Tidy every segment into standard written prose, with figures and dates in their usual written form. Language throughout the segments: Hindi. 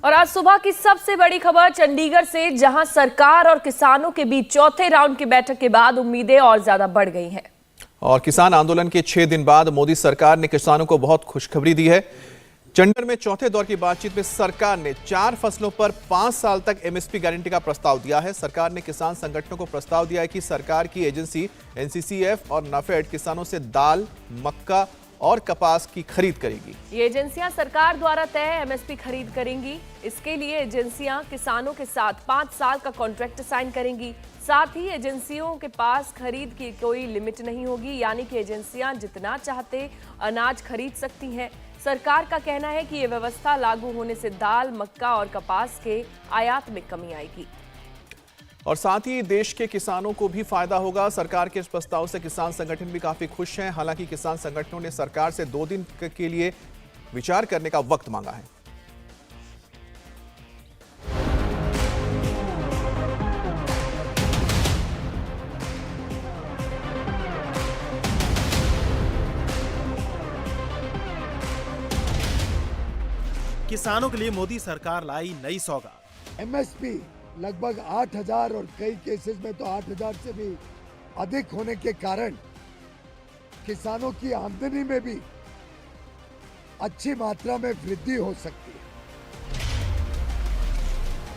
और आज सुबह की सबसे बड़ी खबर चंडीगढ़ से, जहां सरकार और किसानों के बीच चौथे राउंड की बैठक के बाद उम्मीदें और ज्यादा बढ़ गई हैं। और किसान आंदोलन के 6 दिन बाद मोदी सरकार ने किसानों को बहुत खुशखबरी दी है। चंडीगढ़ में चौथे दौर की बातचीत में सरकार ने 4 फसलों पर 5 साल तक एमएसपी गारंटी का प्रस्ताव दिया है। सरकार ने किसान संगठनों को प्रस्ताव दिया है कि सरकार की एजेंसी एनसीसीएफ और नाफेड किसानों से दाल, मक्का और कपास की खरीद करेगी। ये एजेंसियां सरकार द्वारा तय एमएसपी खरीद करेंगी। इसके लिए एजेंसियां किसानों के साथ 5 साल का कॉन्ट्रैक्ट साइन करेंगी। साथ ही एजेंसियों के पास खरीद की कोई लिमिट नहीं होगी, यानी कि एजेंसियां जितना चाहते अनाज खरीद सकती हैं। सरकार का कहना है कि ये व्यवस्था लागू होने से दाल, मक्का और कपास के आयात में कमी आएगी और साथ ही देश के किसानों को भी फायदा होगा। सरकार के इस प्रस्ताव से किसान संगठन भी काफी खुश हैं। हालांकि किसान संगठनों ने सरकार से 2 दिन के लिए विचार करने का वक्त मांगा है। किसानों के लिए मोदी सरकार लाई नई सौगात। एमएसपी लगभग 8,000 और कई केसेस में तो 8,000 से भी अधिक होने के कारण किसानों की आमदनी में भी अच्छी मात्रा में वृद्धि हो सकती है।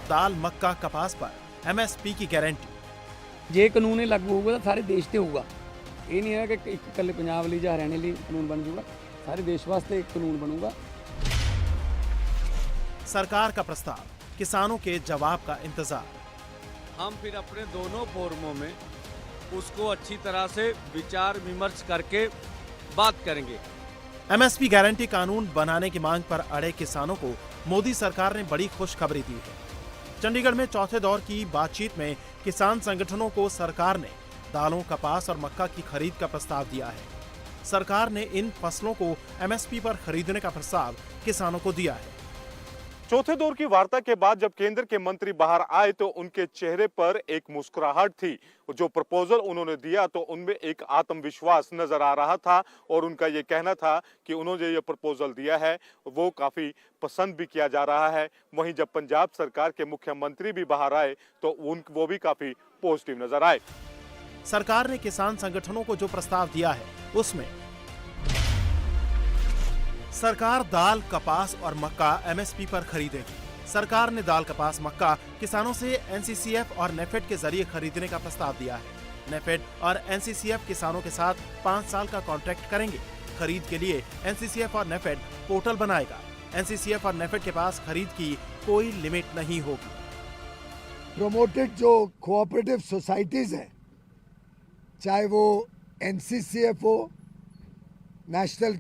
दाल, मक्का, कपास पर एमएसपी की गारंटी। जे कानून लागू होगा तो सारे देश ते होगा। ये नहीं है कि एक कल्ले पंजाब ਲਈ ਜਾਂ हरियाणा ਲਈ कानून बन जाऊगा, सारे देश वास्ते एक कानून बनूगा। सरकार का प्रस्ताव, किसानों के जवाब का इंतजार। हम फिर अपने दोनों फोरमों में उसको अच्छी तरह से विचार विमर्श करके बात करेंगे। एमएसपी गारंटी कानून बनाने की मांग पर अड़े किसानों को मोदी सरकार ने बड़ी खुशखबरी दी है। चंडीगढ़ में चौथे दौर की बातचीत में किसान संगठनों को सरकार ने दालों, कपास और मक्का की खरीद का प्रस्ताव दिया है। सरकार ने इन फसलों को एमएसपी पर खरीदने का प्रस्ताव किसानों को दिया है। चौथे दौर की वार्ता के बाद जब केंद्र के मंत्री बाहर आए तो उनके चेहरे पर एक मुस्कुराहट थी। जो प्रपोजल उन्होंने दिया तो उनमें एक आत्मविश्वास नजर आ रहा था और उनका ये कहना था कि उन्होंने ये प्रपोजल दिया है वो काफी पसंद भी किया जा रहा है। वहीं जब पंजाब सरकार के मुख्यमंत्री भी बाहर आए तो वो भी काफी पॉजिटिव नजर आए। सरकार ने किसान संगठनों को जो प्रस्ताव दिया है उसमें सरकार दाल, कपास और मक्का एमएसपी पर खरीदेगी। सरकार ने दाल, कपास, मक्का किसानों से एनसीसीएफ और नेफेड के जरिए खरीदने का प्रस्ताव दिया है। नेफेड और एनसीसीएफ किसानों के साथ 5 साल का कॉन्ट्रैक्ट करेंगे। खरीद के लिए एनसीसीएफ और नेफेड पोर्टल बनाएगा। एनसीसीएफ और नेफेड के पास खरीद की कोई लिमिट नहीं होगी। प्रोमोटेड जो कोऑपरेटिव सोसाइटीज हैं, चाहे वो एनसीसीएफ हो, national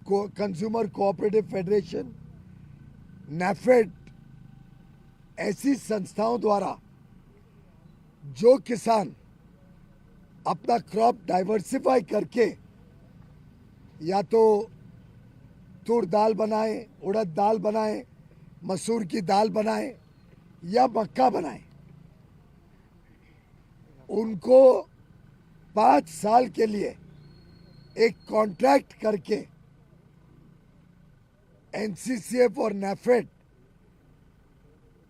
consumer cooperative federation, NAFED, ऐसी संस्थाओं द्वारा जो किसान अपना क्रॉप डाइवर्सिफाई करके या तो तूर दाल बनाए, उड़द दाल बनाए, मसूर की दाल बनाए या मक्का बनाए, उनको 5 साल के लिए एक कॉन्ट्रैक्ट करके एनसीसीएफ और नेफेड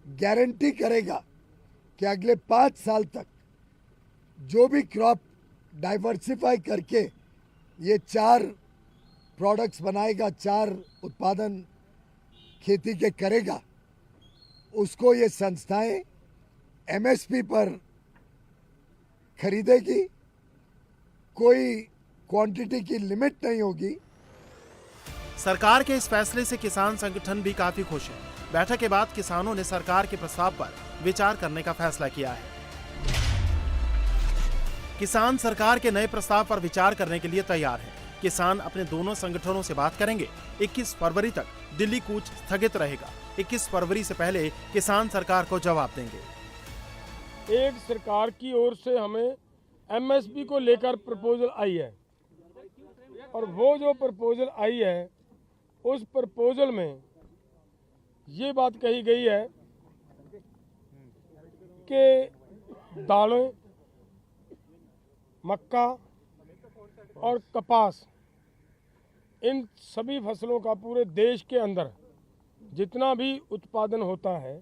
गारंटी करेगा कि अगले 5 साल तक जो भी क्रॉप डाइवर्सिफाई करके ये 4 प्रोडक्ट्स बनाएगा, 4 उत्पादन खेती के करेगा, उसको ये संस्थाएं एमएसपी पर खरीदेगी। कोई क्वांटिटी की लिमिट नहीं होगी। सरकार के इस फैसले से किसान संगठन भी काफी खुश हैं। बैठक के बाद किसानों ने सरकार के प्रस्ताव पर विचार करने का फैसला किया है। किसान सरकार के नए प्रस्ताव पर विचार करने के लिए तैयार हैं। किसान अपने दोनों संगठनों से बात करेंगे। 21 फरवरी तक दिल्ली कूच स्थगित रहेगा। 21 फरवरी से पहले किसान सरकार को जवाब देंगे। एक सरकार की ओर से हमें एमएसपी को लेकर प्रपोजल आई है और वो जो प्रपोजल आई है उस प्रपोजल में ये बात कही गई है कि दालें, मक्का और कपास, इन सभी फसलों का पूरे देश के अंदर जितना भी उत्पादन होता है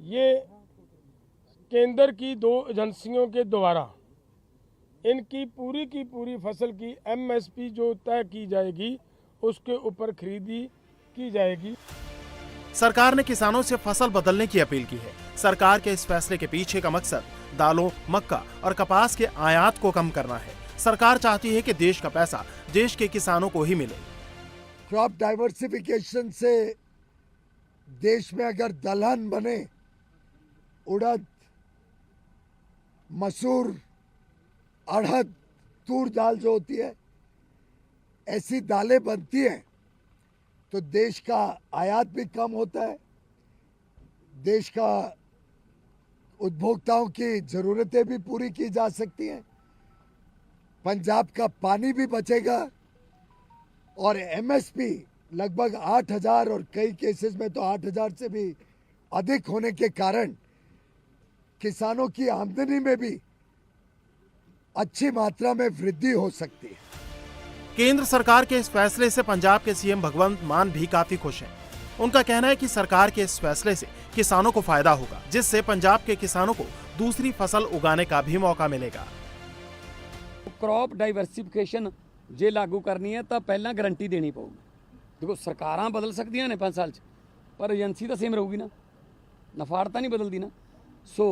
ये केंद्र की 2 एजेंसियों के द्वारा इनकी पूरी की पूरी फसल की एमएसपी जो तय की जाएगी उसके ऊपर खरीदी की जाएगी। सरकार ने किसानों से फसल बदलने की अपील की है। सरकार के इस फैसले के पीछे का मकसद दालों, मक्का और कपास के आयात को कम करना है। सरकार चाहती है कि देश का पैसा देश के किसानों को ही मिले। क्रॉप डाइवर्सिफिकेशन से देश में अगर दलहन बने, उड़द, मसूर, अड़हद, तूर दाल जो होती है, ऐसी दालें बनती हैं तो देश का आयात भी कम होता है, देश का उपभोक्ताओं की जरूरतें भी पूरी की जा सकती हैं, पंजाब का पानी भी बचेगा और एमएसपी लगभग 8,000 और कई केसेस में तो 8,000 से भी अधिक होने के कारण किसानों की आमदनी में भी अच्छी मात्रा में वृद्धि हो सकती है। केंद्र सरकार के इस फैसले से पंजाब के सीएम भगवंत मान भी काफी खुश हैं। उनका कहना है कि सरकार के इस फैसले से किसानों को फायदा होगा, जिससे पंजाब के किसानों को दूसरी फसल उगाने का भी मौका मिलेगा। क्रॉप डाइवर्सिफिकेशन जे लागू करनी है तो पहला गारंटी देनी पਊਗੀ। देखो सरकारां बदल सकदियां ने 5 साल च, पर एजेंसी तो सेम रहूगी ना, नफाड़ तो नहीं बदलती ना। सो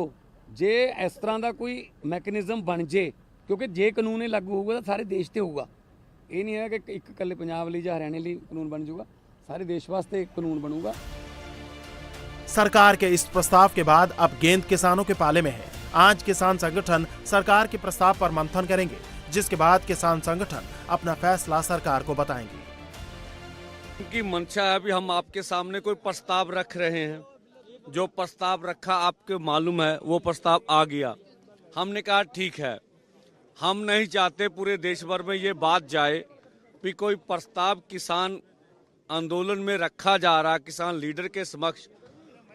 जे इस तरह का कोई मैकेनिज्म बन जे, क्योंकि जे कानून लागू होगा तो सारे देश ते होगा। ये नहीं है कि एक कल्ले पंजाब ਲਈ ਜਾਂ हरियाणे ਲਈ कानून बन जाऊगा, सारे देश वास्ते एक कानून बनूगा। सरकार के इस प्रस्ताव के बाद अब गेंद किसानों के पाले में है। आज किसान संगठन सरकार के प्रस्ताव पर मंथन करेंगे, जिसके बाद किसान संगठन अपना फैसला सरकार को बताएंगे। उनकी मंशा है, अभी हम आपके सामने कोई प्रस्ताव रख रहे हैं। जो प्रस्ताव रखा आपको मालूम है, वो प्रस्ताव आ गया। हमने कहा ठीक है, हम नहीं चाहते पूरे देश भर में ये बात जाए कि कोई प्रस्ताव किसान आंदोलन में रखा जा रहा, किसान लीडर के समक्ष,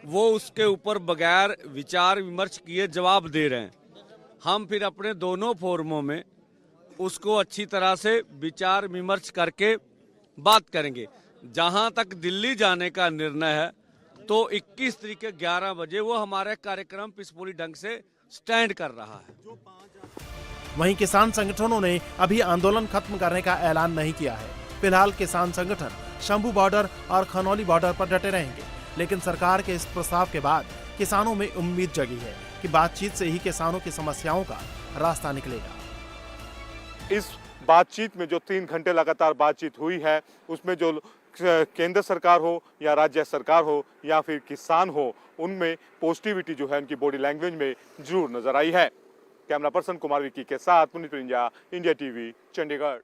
वो उसके ऊपर बगैर विचार विमर्श किए जवाब दे रहे हैं। हम फिर अपने दोनों फोरमों में उसको अच्छी तरह से विचार विमर्श करके बात करेंगे। जहां तक दिल्ली जाने का निर्णय है तो 21 तारीख के 11 बजे वो हमारे कार्यक्रम पीसफुली ढंग से स्टैंड कर रहा है। वहीं किसान संगठनों ने अभी आंदोलन खत्म करने का ऐलान नहीं किया है। फिलहाल किसान संगठन शंभू बॉर्डर और खनौली बॉर्डर पर डटे रहेंगे, लेकिन सरकार के इस प्रस्ताव के बाद किसानों में उम्मीद जगी है कि बातचीत से ही किसानों की समस्याओं का रास्ता निकलेगा। इस बातचीत में जो 3 घंटे लगातार बातचीत हुई है, उसमें जो केंद्र सरकार हो या राज्य सरकार हो या फिर किसान हो, उनमें पॉजिटिविटी जो है उनकी बॉडी लैंग्वेज में जरूर नजर आई है। कैमरा पर्सन कुमार विक्की के साथ पुनीत पिंजा, इंडिया टीवी, चंडीगढ़।